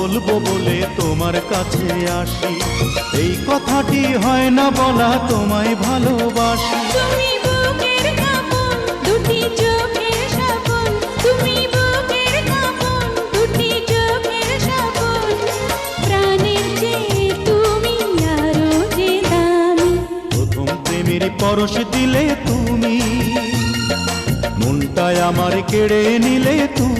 বলবো বলে তোমার কাছে আসি, এই কথাটি হয় না বলা তোমায় ভালোবাসি। তুমি বুকের কাঁপন, দুটি চোখের স্বপন, তুমি বুকের কাঁপন, দুটি চোখের স্বপন, প্রাণের চেয়ে তুমি আরো যে দামি। প্রথম প্রেমের পরশ দিলে তুমি, মনটায় আমার কেড়ে নিলে তুমি।